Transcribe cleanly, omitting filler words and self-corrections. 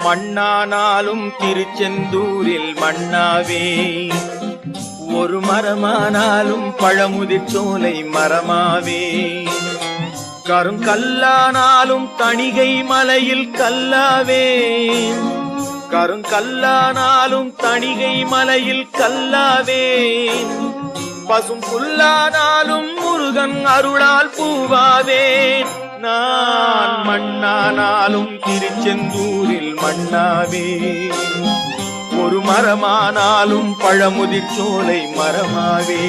மண்ணானாலும் திருச்செந்தூரில் மண்ணாவே, ஒரு மரமானாலும் பழமுதிர் சோலை மரமாவே, கருங்கல்லானாலும் தணிகை மலையில் கல்லாவே, கருங்கல்லானாலும் தணிகை மலையில் கல்லாவே, பசும் புல்லானாலும் முருகன் அருளால் பூவாவேன். நான் மண்ணானாலும் திருச்செந்தூரில் மண்ணாவே, ஒரு மரமானாலும் பழமுதிர் சோலை மரமாவே.